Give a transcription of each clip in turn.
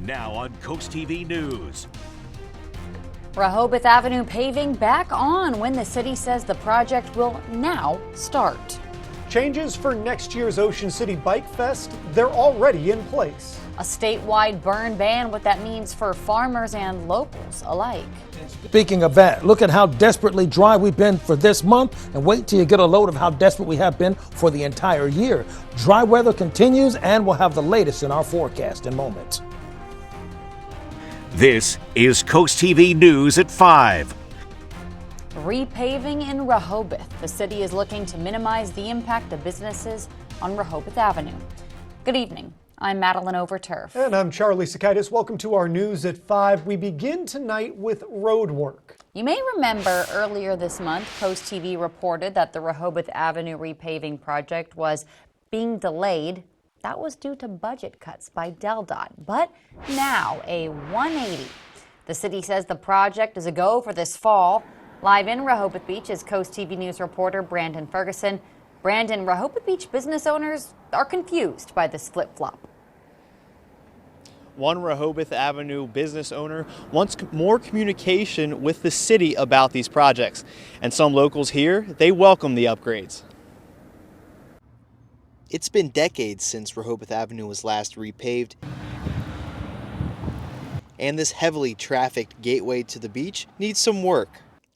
Now on CoastTV News. Rehoboth Avenue paving back on when the city says the project will now start. Changes for next year's Ocean City Bikefest, they're already in place. A statewide burn ban, what that means for farmers and locals alike. Speaking of that, look at how desperately dry we've been for this month and wait till you get a load of how desperate we have been for the entire year. Dry weather continues and we'll have the latest in our forecast in moments. This is CoastTV News at 5. Repaving in Rehoboth. The city is looking to minimize the impact of businesses on Rehoboth Avenue. Good evening. I'm Madeline Overturf. And I'm Charlie Sakaitis. Welcome to our News at 5. We begin tonight with road work. You may remember earlier this month, CoastTV reported that the Rehoboth Avenue repaving project was being delayed. That was due to budget cuts by DelDOT. But now a 180. The city says the project is a go for this fall. Live in Rehoboth Beach is CoastTV News reporter Brandon Ferguson. Brandon, Rehoboth Beach business owners are confused by this flip-flop. One Rehoboth Avenue business owner wants more communication with the city about these projects. And some locals here, they welcome the upgrades. It's been decades since Rehoboth Avenue was last repaved. And this heavily trafficked gateway to the beach needs some work.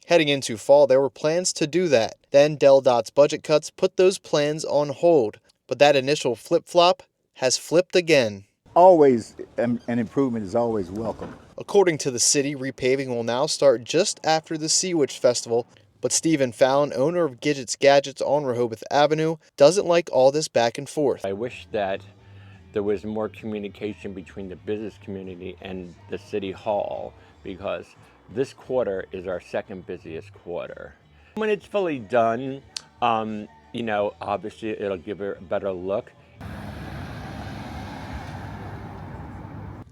Heading into fall, there were plans to do that. Then DelDOT's budget cuts put those plans on hold. But that initial flip-flop has flipped again. Always an improvement is always welcome. According to the city, repaving will now start just after the Sea Witch Festival. But Stephen Fallon, owner of Gidget's Gadgets on Rehoboth Avenue, doesn't like all this back and forth. I wish that there was more communication between the business community and the city hall, because this quarter is our second busiest quarter. When it's fully done, obviously it'll give it a better look.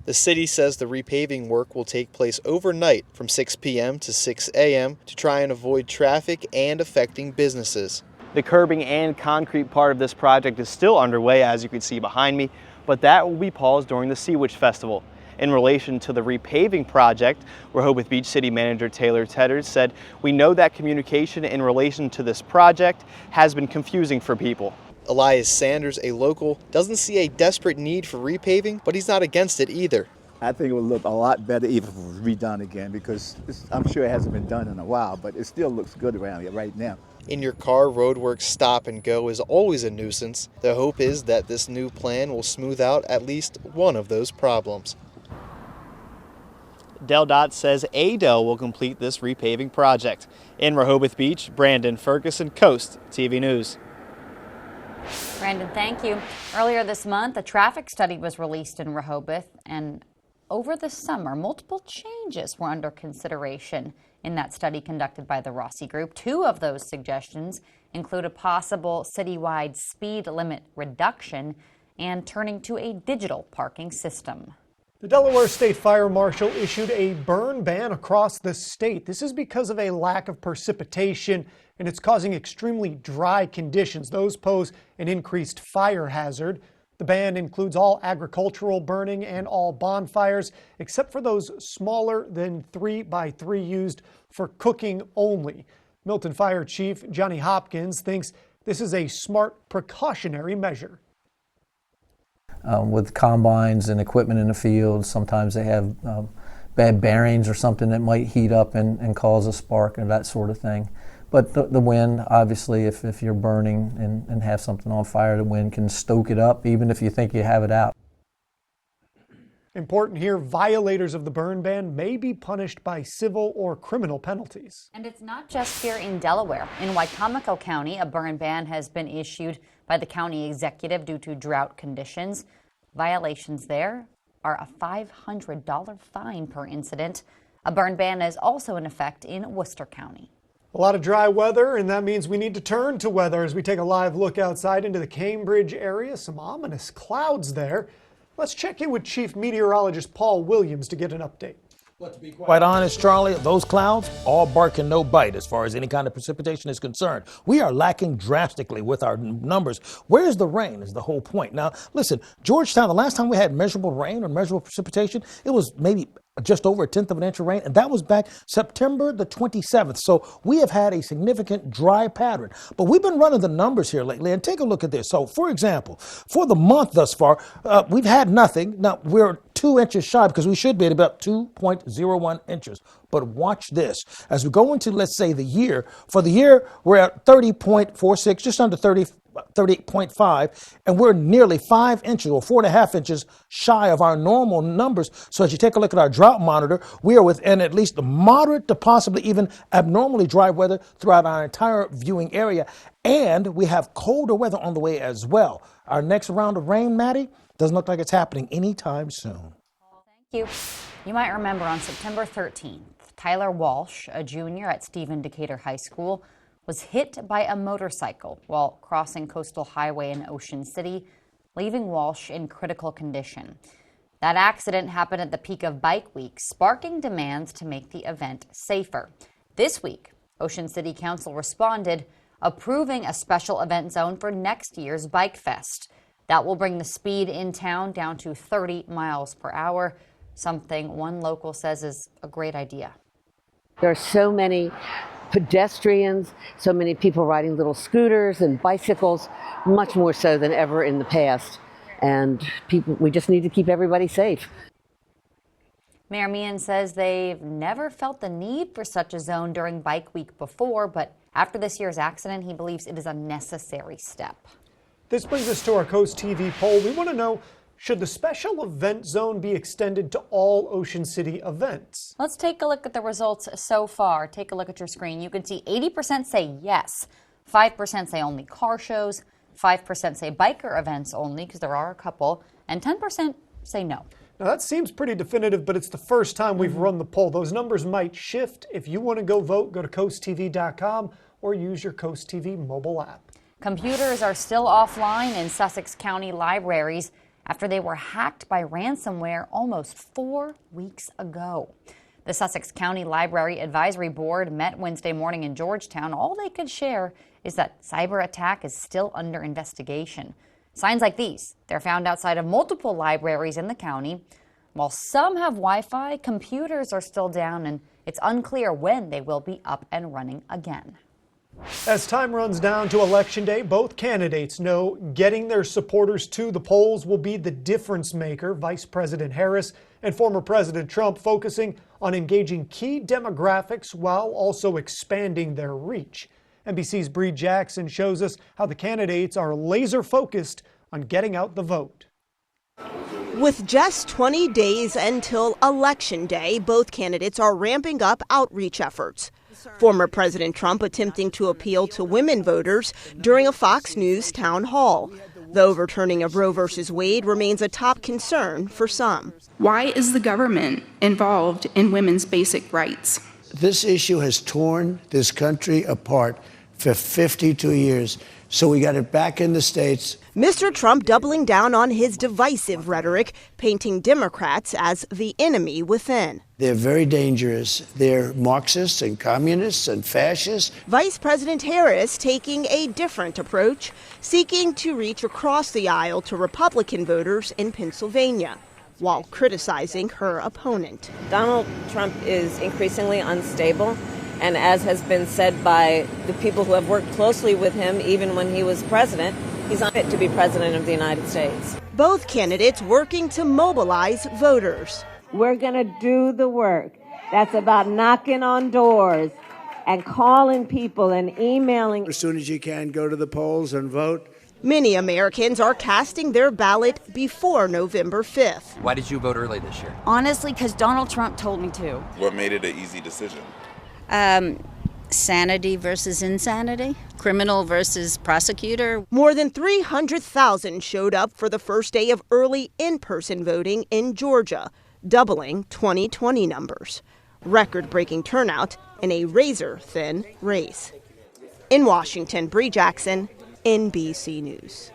The city says the repaving work will take place overnight from 6 p.m. to 6 a.m. to try and avoid traffic and affecting businesses. The curbing and concrete part of this project is still underway, as you can see behind me, but that will be paused during the Sea Witch Festival. In relation to the repaving project, Rehoboth Beach City Manager Taylor Tedders said, "We know that communication in relation to this project has been confusing for people." Elias Sanders, a local, doesn't see a desperate need for repaving, but he's not against it either. I think it would look a lot better if it was redone again, because I'm sure it hasn't been done in a while, but it still looks good around here right now. In your car, roadwork stop and go is always a nuisance. The hope is that this new plan will smooth out at least one of those problems. DelDOT says ADEL will complete this repaving project. In Rehoboth Beach, Brandon Ferguson, Coast TV News. Brandon, thank you. Earlier this month, a traffic study was released in Rehoboth, and over the summer, multiple changes were under consideration in that study conducted by the Rossi Group. Two of those suggestions include a possible citywide speed limit reduction and turning to a digital parking system. The Delaware State Fire Marshal issued a burn ban across the state. This is because of a lack of precipitation, and it's causing extremely dry conditions. Those pose an increased fire hazard. The ban includes all agricultural burning and all bonfires, except for those smaller than 3 by 3 used for cooking only. Milton Fire Chief Johnny Hopkins thinks this is a smart precautionary measure. With combines and equipment in the field, sometimes they have bad bearings or something that might heat up and cause a spark and that sort of thing. But the wind, obviously, if you're burning and have something on fire, the wind can stoke it up, even if you think you have it out. Important here, violators of the burn ban may be punished by civil or criminal penalties. And it's not just here in Delaware. In Wicomico County, a burn ban has been issued by the county executive due to drought conditions. Violations there are a $500 fine per incident. A burn ban is also in effect in Worcester County. A lot of dry weather, and that means we need to turn to weather as we take a live look outside into the Cambridge area. Some ominous clouds there. Let's check in with Chief Meteorologist Paul Williams to get an update. Quite honest, Charlie, those clouds, all bark and no bite as far as any kind of precipitation is concerned. We are lacking drastically with our numbers. Where's the rain is the whole point. Now, listen, Georgetown, the last time we had measurable rain or measurable precipitation, it was maybe just over 1/10 of an inch of rain, and that was back September the 27th. So we have had a significant dry pattern. But we've been running the numbers here lately, and take a look at this. So, for example, for the month thus far, we've had nothing. Now, we're 2 inches shy because we should be at about 2.01 inches. But watch this. As we go into, let's say, the year, for the year, we're at 30.46, just under 38.5, and we're nearly 5 inches or 4.5 inches shy of our normal numbers. So as you take a look at our drought monitor, we are within at least the moderate to possibly even abnormally dry weather throughout our entire viewing area. And we have colder weather on the way as well. Our next round of rain, Maddie, doesn't look like it's happening anytime soon. Thank you. You might remember on September 13th, Tyler Walsh, a junior at Stephen Decatur High School, was hit by a motorcycle while crossing Coastal Highway in Ocean City, leaving Walsh in critical condition. That accident happened at the peak of Bike Week, sparking demands to make the event safer. This week, Ocean City Council responded, approving a special event zone for next year's Bikefest. That will bring the speed in town down to 30 miles per hour, something one local says is a great idea. There are so many pedestrians, so many people riding little scooters and bicycles, much more so than ever in the past. And we just need to keep everybody safe. Mayor Meehan says they've never felt the need for such a zone during Bike Week before, but after this year's accident, he believes it is a necessary step. This brings us to our Coast TV poll. We want to know, should the special event zone be extended to all Ocean City events? Let's take a look at the results so far. Take a look at your screen. You can see 80% say yes, 5% say only car shows, 5% say biker events only, because there are a couple, and 10% say no. Now that seems pretty definitive, but it's the first time we've run the poll. Those numbers might shift. If you want to go vote, go to coasttv.com or use your Coast TV mobile app. Computers are still offline in Sussex County libraries after they were hacked by ransomware almost 4 weeks ago. The Sussex County Library Advisory Board met Wednesday morning in Georgetown. All they could share is that cyber attack is still under investigation. Signs like these, they're found outside of multiple libraries in the county. While some have Wi-Fi, computers are still down, and it's unclear when they will be up and running again. As time runs down to Election Day, both candidates know getting their supporters to the polls will be the difference maker. Vice President Harris and former President Trump focusing on engaging key demographics while also expanding their reach. NBC's Bree Jackson shows us how the candidates are laser focused on getting out the vote. With just 20 days until Election Day, both candidates are ramping up outreach efforts. Former President Trump attempting to appeal to women voters during a Fox News town hall. The overturning of Roe v. Wade remains a top concern for some. Why is the government involved in women's basic rights? This issue has torn this country apart for 52 years, so we got it back in the states. Mr. Trump doubling down on his divisive rhetoric, painting Democrats as the enemy within. They're very dangerous. They're Marxists and communists and fascists. Vice President Harris taking a different approach, seeking to reach across the aisle to Republican voters in Pennsylvania, while criticizing her opponent. Donald Trump is increasingly unstable, and as has been said by the people who have worked closely with him, even when he was president, he's unfit to be president of the United States. Both candidates working to mobilize voters. We're going to do the work. That's about knocking on doors and calling people and emailing. As soon as you can, go to the polls and vote. Many Americans are casting their ballot before November 5th. Why did you vote early this year? Honestly, because Donald Trump told me to. What made it an easy decision? Sanity versus insanity, criminal versus prosecutor. More than 300,000 showed up for the first day of early in-person voting in Georgia, doubling 2020 numbers. Record-breaking turnout in a razor-thin race. In Washington, Bree Jackson, NBC News.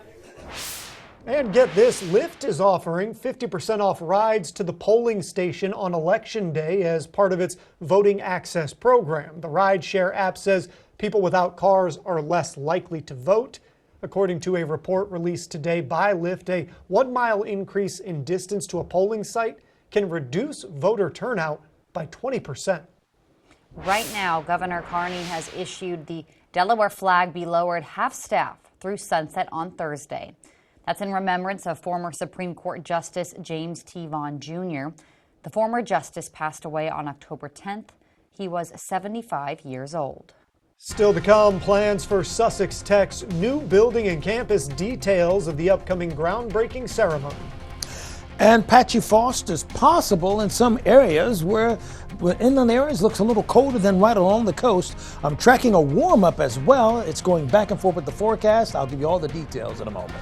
And get this, Lyft is offering 50% off rides to the polling station on Election Day as part of its voting access program. The rideshare app says people without cars are less likely to vote. According to a report released today by Lyft, a 1-mile increase in distance to a polling site can reduce voter turnout by 20%. Right now, Governor Carney has issued the Delaware flag be lowered half-staff through sunset on Thursday. That's in remembrance of former Supreme Court Justice James T. Vaughn Jr. The former justice passed away on October 10th. He was 75 years old. Still to come, plans for Sussex Tech's new building and campus, details of the upcoming groundbreaking ceremony. And patchy frost is possible in some areas where inland areas looks a little colder than right along the coast. I'm tracking a warm up as well. It's going back and forth with the forecast. I'll give you all the details in a moment.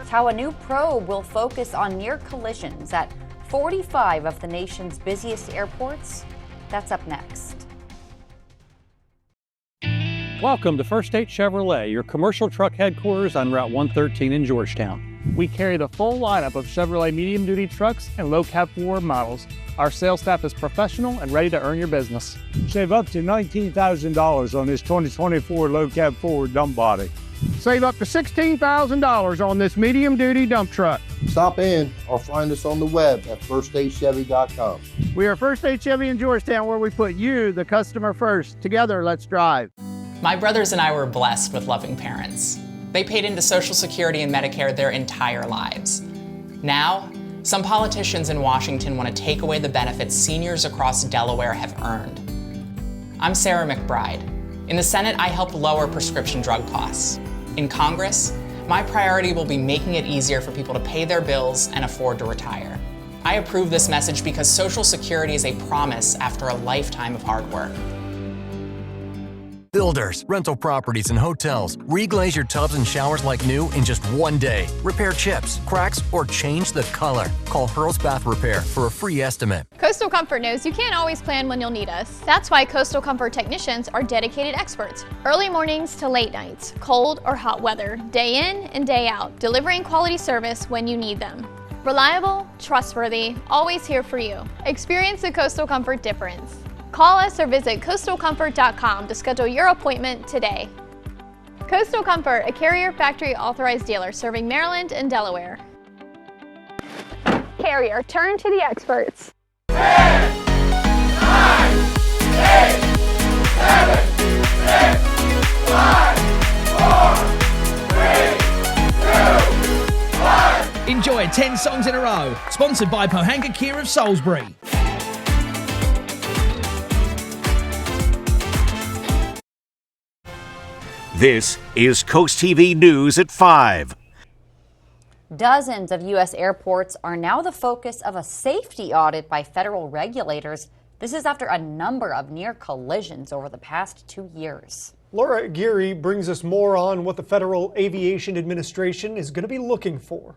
How a new probe will focus on near collisions at 45 of the nation's busiest airports. That's up next. Welcome to First State Chevrolet, your commercial truck headquarters on Route 113 in Georgetown. We carry the full lineup of Chevrolet medium-duty trucks and low-cab Ford models. Our sales staff is professional and ready to earn your business. Save up to $19,000 on this 2024 low-cab Ford dump body. Save up to $16,000 on this medium-duty dump truck. Stop in or find us on the web at firststatechevy.com. We are First State Chevy in Georgetown, where we put you, the customer, first. Together, let's drive. My brothers and I were blessed with loving parents. They paid into Social Security and Medicare their entire lives. Now, some politicians in Washington want to take away the benefits seniors across Delaware have earned. I'm Sarah McBride. In the Senate, I help lower prescription drug costs. In Congress, my priority will be making it easier for people to pay their bills and afford to retire. I approve this message because Social Security is a promise after a lifetime of hard work. Builders, rental properties, and hotels. Reglaze your tubs and showers like new in just one day. Repair chips, cracks, or change the color. Call Hurls Bath Repair for a free estimate. Coastal Comfort knows you can't always plan when you'll need us. That's why Coastal Comfort technicians are dedicated experts. Early mornings to late nights, cold or hot weather, day in and day out, delivering quality service when you need them. Reliable, trustworthy, always here for you. Experience the Coastal Comfort difference. Call us or visit coastalcomfort.com to schedule your appointment today. Coastal Comfort, a Carrier Factory authorized dealer serving Maryland and Delaware. Carrier, turn to the experts. 10, 9, 8, 7, 6, 5, 4, 3, 2, 1. Enjoy 10 songs in a row. Sponsored by Pohanga Kia of Salisbury. This is Coast TV News at 5. Dozens of U.S. airports are now the focus of a safety audit by federal regulators. This is after a number of near collisions over the past 2 years. Laura Aguirre brings us more on what the Federal Aviation Administration is going to be looking for.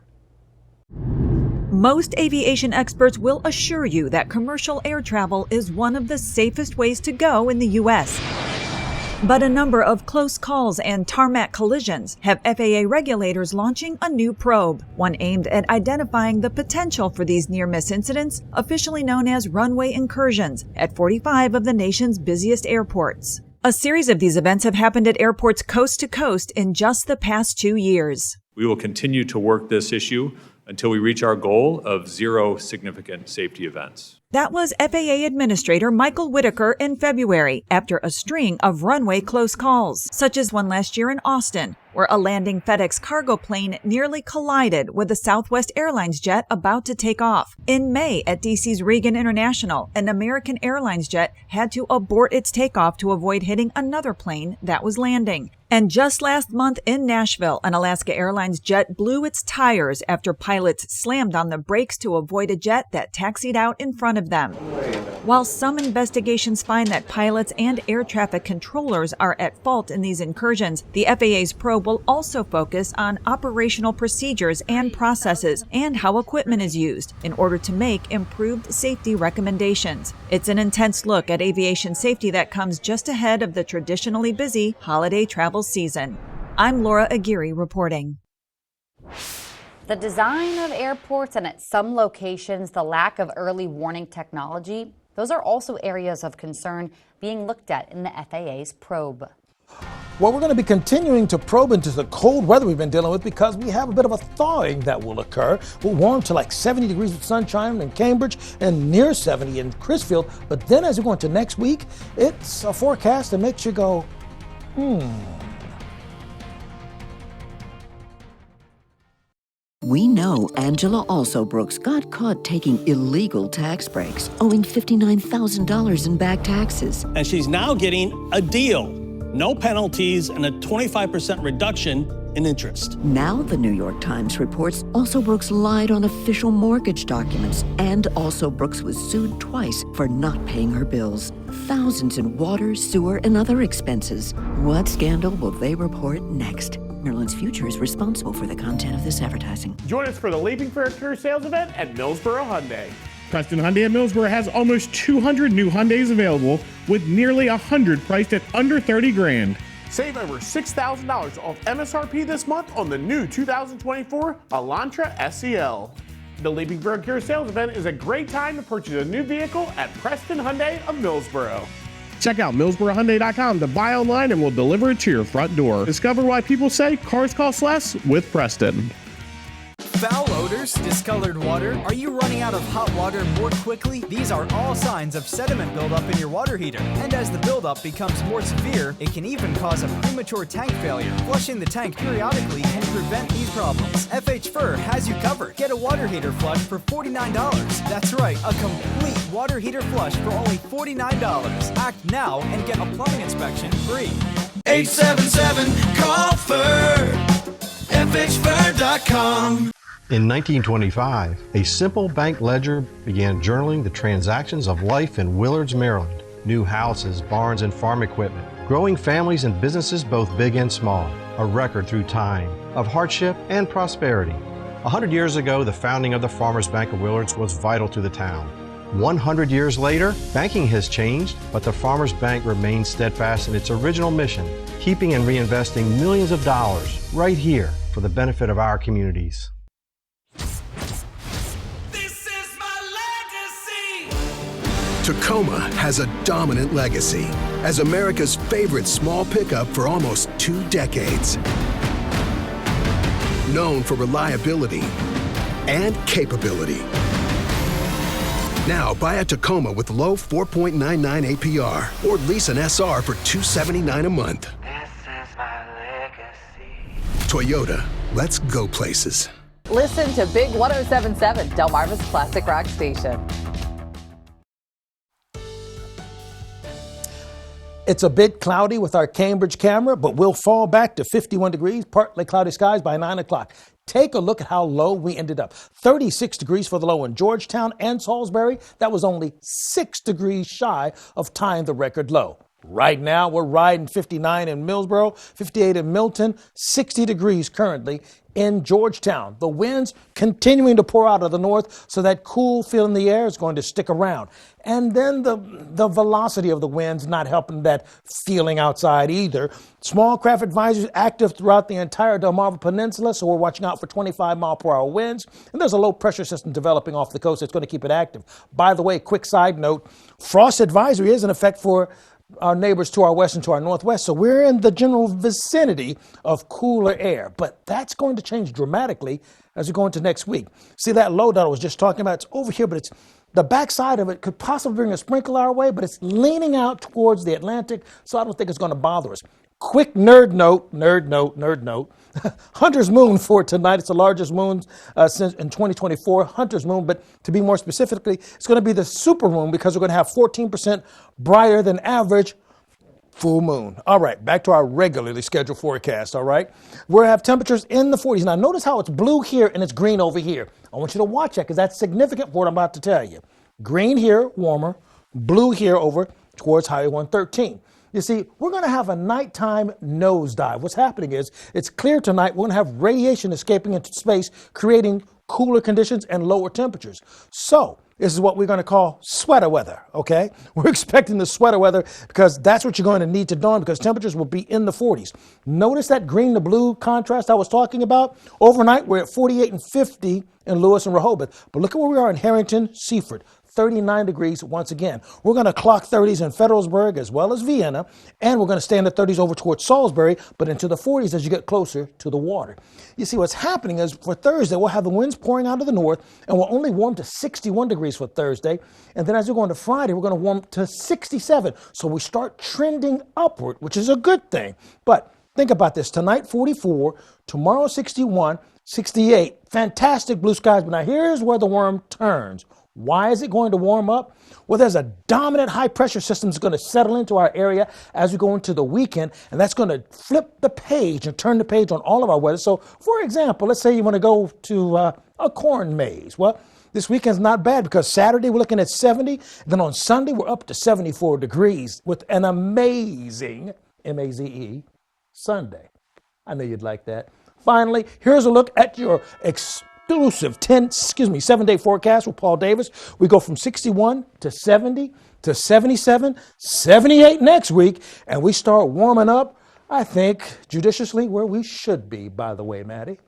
Most aviation experts will assure you that commercial air travel is one of the safest ways to go in the U.S. But a number of close calls and tarmac collisions have FAA regulators launching a new probe, one aimed at identifying the potential for these near-miss incidents, officially known as runway incursions, at 45 of the nation's busiest airports. A series of these events have happened at airports coast to coast in just the past 2 years. We will continue to work this issue until we reach our goal of 0 significant safety events. That was FAA Administrator Michael Whitaker in February after a string of runway close calls, such as one last year in Austin, where a landing FedEx cargo plane nearly collided with a Southwest Airlines jet about to take off. In May at DC's Reagan International, an American Airlines jet had to abort its takeoff to avoid hitting another plane that was landing. And just last month in Nashville, an Alaska Airlines jet blew its tires after pilots slammed on the brakes to avoid a jet that taxied out in front of them. While some investigations find that pilots and air traffic controllers are at fault in these incursions, the FAA's probe will also focus on operational procedures and processes and how equipment is used in order to make improved safety recommendations. It's an intense look at aviation safety that comes just ahead of the traditionally busy holiday travel season. I'm Laura Aguirre reporting. The design of airports and at some locations, the lack of early warning technology, those are also areas of concern being looked at in the FAA's probe. Well, we're going to be continuing to probe into the cold weather we've been dealing with because we have a bit of a thawing that will occur. We'll warm to like 70 degrees with sunshine in Cambridge and near 70 in Crisfield. But then as we go into next week, it's a forecast that makes you go, We know Angela Alsobrooks got caught taking illegal tax breaks, owing $59,000 in back taxes. And she's now getting a deal. No penalties and a 25% reduction in interest. Now the New York Times reports Alsobrooks lied on official mortgage documents, and Alsobrooks was sued twice for not paying her bills. Thousands in water, sewer, and other expenses. What scandal will they report next? Maryland's Future is responsible for the content of this advertising. Join us for the Leaping Furniture sales event at Millsboro Hyundai. Preston Hyundai at Millsboro has almost 200 new Hyundais available, with nearly 100 priced at under $30,000. Save over $6,000 off MSRP this month on the new 2024 Elantra SEL. The Leaping Furniture sales event is a great time to purchase a new vehicle at Preston Hyundai of Millsboro. Check out MillsboroHyundai.com to buy online, and we'll deliver it to your front door. Discover why people say cars cost less with Preston. Foul odors, discolored water. Are you running out of hot water more quickly? These are all signs of sediment buildup in your water heater. And as the buildup becomes more severe, it can even cause a premature tank failure. Flushing the tank periodically can prevent these problems. FH Fur has you covered. Get a water heater flush for $49. That's right, a complete water heater flush for only $49. Act now and get a plumbing inspection free. 877-CALL-FUR. FHFur.com. In 1925, a simple bank ledger began journaling the transactions of life in Willards, Maryland. New houses, barns, and farm equipment. Growing families and businesses both big and small. A record through time of hardship and prosperity. 100 years ago, the founding of the Farmers Bank of Willards was vital to the town. 100 years later, banking has changed, but the Farmers Bank remains steadfast in its original mission, keeping and reinvesting millions of dollars right here for the benefit of our communities. Tacoma has a dominant legacy as America's favorite small pickup for almost 2 decades. Known for reliability and capability. Now buy a Tacoma with low 4.99 APR or lease an SR for $279 a month. This is my legacy. Toyota, let's go places. Listen to Big 107.7, Delmarva's Classic Rock Station. It's a bit cloudy with our Cambridge camera, but we'll fall back to 51 degrees, partly cloudy skies by 9 o'clock. Take a look at how low we ended up. 36 degrees for the low in Georgetown and Salisbury. That was only 6 degrees shy of tying the record low. Right now, we're riding 59 in Millsboro, 58 in Milton, 60 degrees currently in Georgetown. The winds continuing to pour out of the north, so that cool feel in the air is going to stick around. And then the velocity of the winds not helping that feeling outside either. Small craft advisories active throughout the entire Delmarva Peninsula, so we're watching out for 25-mile-per-hour winds. And there's a low-pressure system developing off the coast that's going to keep it active. By the way, quick side note, frost advisory is in effect for our neighbors to our west and to our northwest. So we're in the general vicinity of cooler air, but that's going to change dramatically as we go into next week. See that low that I was just talking about? It's over here, but it's the backside of it could possibly bring a sprinkle our way, but it's leaning out towards the Atlantic, so I don't think it's going to bother us. Quick nerd note. Hunter's Moon for tonight. It's the largest moon since in 2024, Hunter's Moon. But to be more specifically, it's going to be the super moon because we're going to have 14% brighter than average full moon. All right, back to our regularly scheduled forecast, all right? We'll have temperatures in the 40s. Now, notice how it's blue here and it's green over here. I want you to watch that because that's significant for what I'm about to tell you. Green here, warmer. Blue here over towards Highway 113. You see, we're going to have a nighttime nosedive. What's happening is it's clear tonight. We're going to have radiation escaping into space, creating cooler conditions and lower temperatures. So this is what we're going to call sweater weather, okay? We're expecting the sweater weather because that's what you're going to need to don because temperatures will be in the 40s. Notice that green to blue contrast I was talking about? Overnight, we're at 48 and 50 in Lewis and Rehoboth. But look at where we are in Harrington, Seaford. 39 degrees once again. We're going to clock 30s in Federalsburg as well as Vienna, and we're going to stay in the 30s over towards Salisbury, but into the 40s as you get closer to the water. You see, what's happening is for Thursday, we'll have the winds pouring out of the north, and we'll only warm to 61 degrees for Thursday. And then as we go into Friday, we're going to warm to 67. So we start trending upward, which is a good thing. But think about this. Tonight, 44. Tomorrow, 61. 68. Fantastic blue skies. But now here's where the worm turns. Why is it going to warm up? Well, there's a dominant high pressure system that's going to settle into our area as we go into the weekend, and that's going to flip the page and turn the page on all of our weather. So, for example, let's say you want to go to a corn maze. Well, this weekend's not bad because Saturday we're looking at 70. Then on Sunday we're up to 74 degrees with an amazing, M-A-Z-E, Sunday. I know you'd like that. Finally, here's a look at your exclusive 7-day forecast with Paul Davis. We go from 61 to 70 to 77, 78 next week, and we start warming up, I think, judiciously where we should be, by the way, Maddie.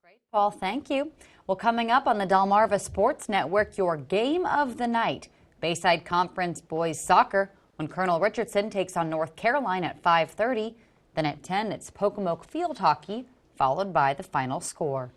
Great, Paul. Thank you. Well, coming up on the Delmarva Sports Network, your game of the night. Bayside Conference boys soccer when Colonel Richardson takes on North Carolina at 5:30. Then at 10, it's Pocomoke field hockey, followed by the final score.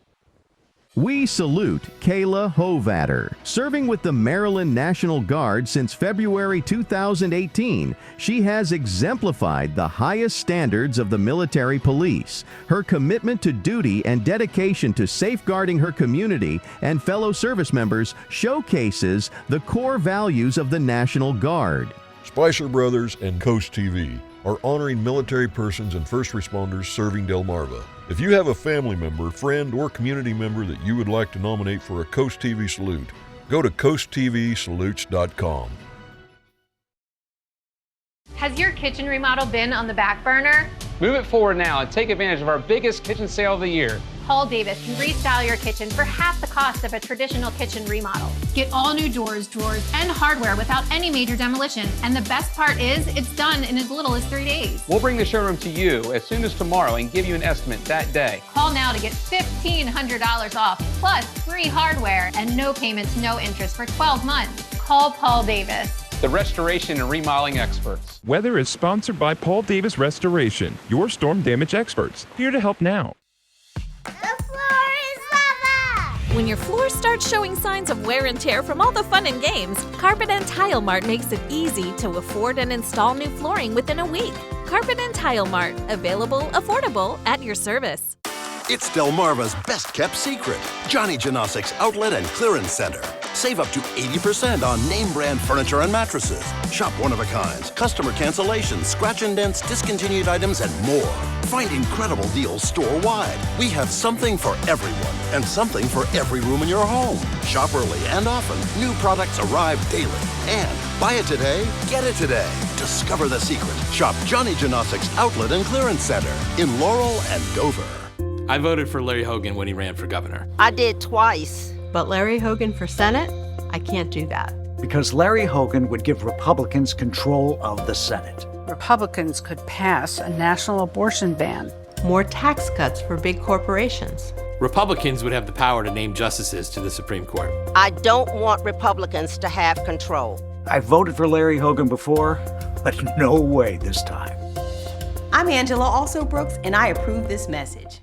We salute Kayla Hovatter. Serving with the Maryland National Guard since February 2018, she has exemplified the highest standards of the military police. Her commitment to duty and dedication to safeguarding her community and fellow service members showcases the core values of the National Guard. Spicer Brothers and CoastTV are honoring military persons and first responders serving Delmarva. If you have a family member, friend, or community member that you would like to nominate for a CoastTV salute, go to coasttvsalutes.com. Has your kitchen remodel been on the back burner? Move it forward now and take advantage of our biggest kitchen sale of the year. Paul Davis can restyle your kitchen for half the cost of a traditional kitchen remodel. Get all new doors, drawers, and hardware without any major demolition. And the best part is, it's done in as little as 3 days. We'll bring the showroom to you as soon as tomorrow and give you an estimate that day. Call now to get $1,500 off, plus free hardware and no payments, no interest for 12 months. Call Paul Davis, the restoration and remodeling experts. Weather is sponsored by Paul Davis Restoration, your storm damage experts. Here to help now. When your floor starts showing signs of wear and tear from all the fun and games, Carpet and Tile Mart makes it easy to afford and install new flooring within a week. Carpet and Tile Mart, available, affordable, at your service. It's Delmarva's best-kept secret, Johnny Janosic's Outlet and Clearance Center. Save up to 80% on name-brand furniture and mattresses. Shop one-of-a-kinds, customer cancellations, scratch and dents, discontinued items, and more. Find incredible deals store-wide. We have something for everyone and something for every room in your home. Shop early and often. New products arrive daily. And buy it today, get it today. Discover the secret. Shop Johnny Janosic's Outlet and Clearance Center in Laurel and Dover. I voted for Larry Hogan when he ran for governor. I did twice. But Larry Hogan for Senate? I can't do that. Because Larry Hogan would give Republicans control of the Senate. Republicans could pass a national abortion ban. More tax cuts for big corporations. Republicans would have the power to name justices to the Supreme Court. I don't want Republicans to have control. I voted for Larry Hogan before, but no way this time. I'm Angela Also Brooks, and I approve this message.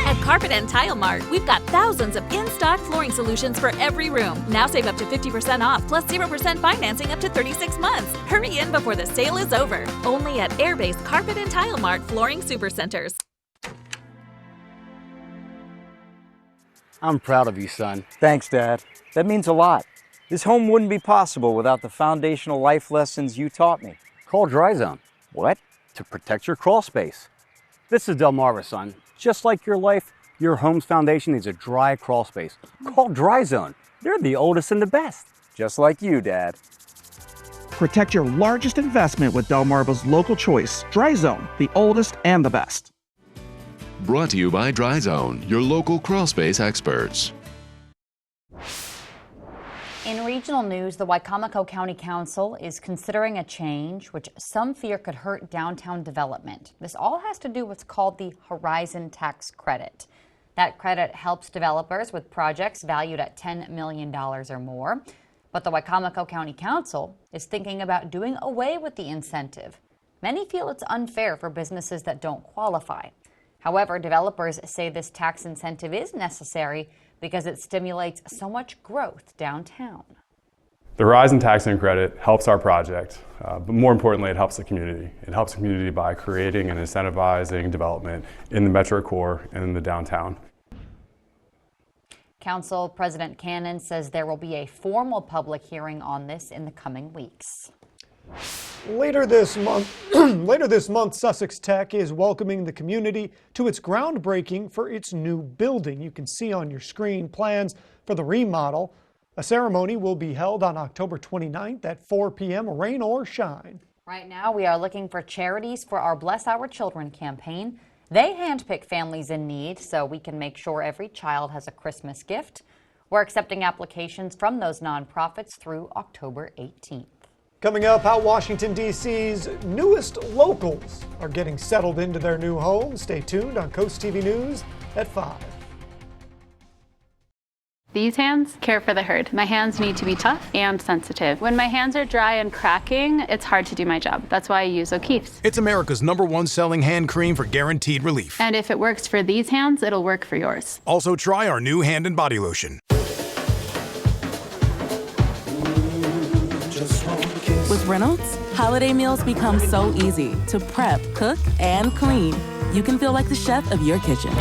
At Carpet and Tile Mart, we've got thousands of in-stock flooring solutions for every room. Now save up to 50% off, plus 0% financing up to 36 months. Hurry in before the sale is over. Only at Airbase Carpet and Tile Mart Flooring Supercenters. I'm proud of you, son. Thanks, Dad. That means a lot. This home wouldn't be possible without the foundational life lessons you taught me. Call Dry Zone. What? To protect your crawl space. This is Delmarva, son. Just like your life, your home's foundation needs a dry crawl space. Call Dry Zone. They're the oldest and the best. Just like you, Dad. Protect your largest investment with Delmarva's local choice, Dry Zone, the oldest and the best. Brought to you by Dry Zone, your local crawl space experts. In regional news, the Wicomico County Council is considering a change which some fear could hurt downtown development. This all has to do with what's called the Horizon Tax Credit. That credit helps developers with projects valued at $10 million or more. But the Wicomico County Council is thinking about doing away with the incentive. Many feel it's unfair for businesses that don't qualify. However, developers say this tax incentive is necessary because it stimulates so much growth downtown. The Horizon Tax Credit helps our project, but more importantly, it helps the community. It helps the community by creating and incentivizing development in the Metro Core and in the downtown. Council President Cannon says there will be a formal public hearing on this in the coming weeks. Later this month, Sussex Tech is welcoming the community to its groundbreaking for its new building. You can see on your screen plans for the remodel. A ceremony will be held on October 29th at 4 p.m., rain or shine. Right now, we are looking for charities for our Bless Our Children campaign. They handpick families in need so we can make sure every child has a Christmas gift. We're accepting applications from those nonprofits through October 18th. Coming up, how Washington, D.C.'s newest locals are getting settled into their new homes. Stay tuned on CoastTV News at 5. These hands care for the herd. My hands need to be tough and sensitive. When my hands are dry and cracking, it's hard to do my job. That's why I use O'Keeffe's. It's America's #1 selling hand cream for guaranteed relief. And if it works for these hands, it'll work for yours. Also try our new hand and body lotion. With Reynolds, holiday meals become so easy to prep, cook, and clean. You can feel like the chef of your kitchen.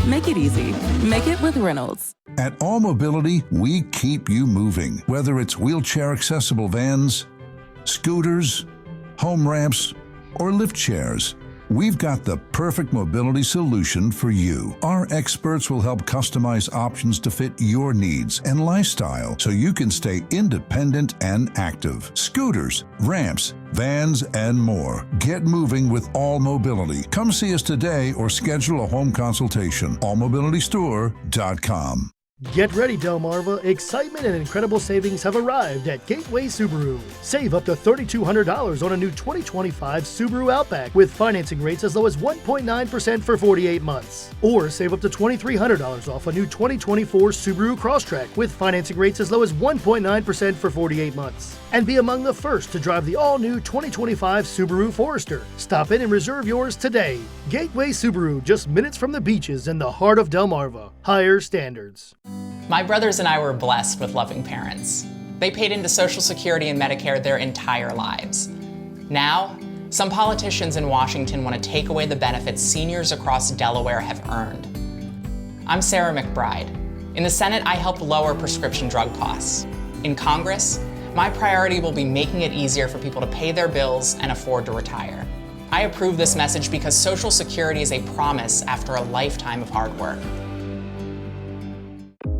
Make it easy. Make it with Reynolds. At All Mobility, we keep you moving. Whether it's wheelchair-accessible vans, scooters, home ramps, or lift chairs, we've got the perfect mobility solution for you. Our experts will help customize options to fit your needs and lifestyle so you can stay independent and active. Scooters, ramps, vans, and more. Get moving with All Mobility. Come see us today or schedule a home consultation. allmobilitystore.com. Get ready, Delmarva. Excitement and incredible savings have arrived at Gateway Subaru. Save up to $3,200 on a new 2025 Subaru Outback with financing rates as low as 1.9% for 48 months. Or save up to $2,300 off a new 2024 Subaru Crosstrek with financing rates as low as 1.9% for 48 months. And be among the first to drive the all-new 2025 Subaru Forester. Stop in and reserve yours today. Gateway Subaru, just minutes from the beaches in the heart of Delmarva. Higher standards. My brothers and I were blessed with loving parents. They paid into Social Security and Medicare their entire lives. Now, some politicians in Washington want to take away the benefits seniors across Delaware have earned. I'm Sarah McBride. In the Senate, I help lower prescription drug costs. In Congress, my priority will be making it easier for people to pay their bills and afford to retire. I approve this message because Social Security is a promise after a lifetime of hard work.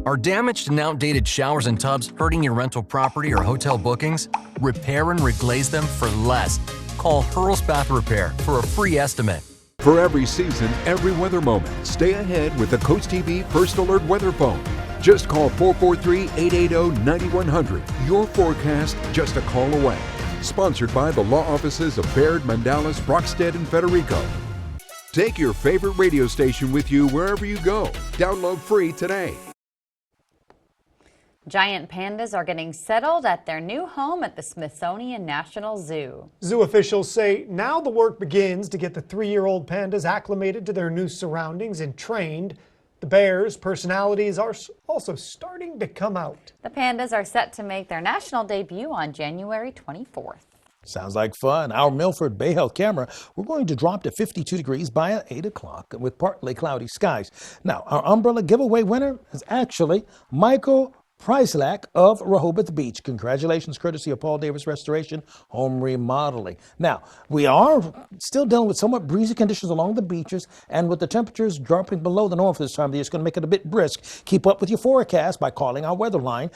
Are damaged and outdated showers and tubs hurting your rental property or hotel bookings? Repair and reglaze them for less. Call Hurls Bath Repair for a free estimate. For every season, every weather moment, stay ahead with the CoastTV First Alert Weather Phone. Just call 443-880-9100. Your forecast just a call away. Sponsored by the law offices of Baird, Mandalas, Brockstead, and Federico. Take your favorite radio station with you wherever you go. Download free today. Giant pandas are getting settled at their new home at the Smithsonian National Zoo. Zoo officials say now the work begins to get the 3-year-old pandas acclimated to their new surroundings and trained. The bears' personalities are also starting to come out. The pandas are set to make their national debut on January 24th. Sounds like fun. Our Milford Bay Health camera, we're going to drop to 52 degrees by 8 o'clock with partly cloudy skies. Now, our umbrella giveaway winner is actually Michael Pryslak of Rehoboth Beach. Congratulations, courtesy of Paul Davis Restoration Home Remodeling. Now, we are still dealing with somewhat breezy conditions along the beaches, and with the temperatures dropping below the norm for this time of the year, it's going to make it a bit brisk. Keep up with your forecast by calling our weather line.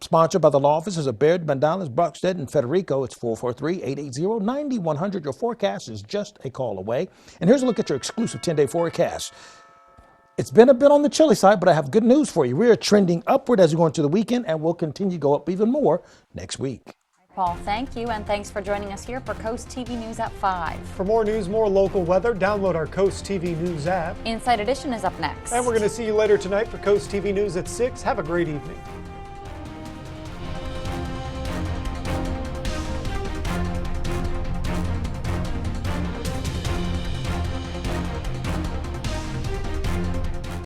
Sponsored by the law offices of Baird, Mandalas, Brockstead, and Federico. It's 443-880-9100. Your forecast is just a call away. And here's a look at your exclusive 10-day forecast. It's been a bit on the chilly side, but I have good news for you. We are trending upward as we go into the weekend, and we'll continue to go up even more next week. Paul, thank you, and thanks for joining us here for Coast TV News at 5. For more news, more local weather, download our Coast TV News app. Inside Edition is up next. And we're going to see you later tonight for Coast TV News at 6. Have a great evening.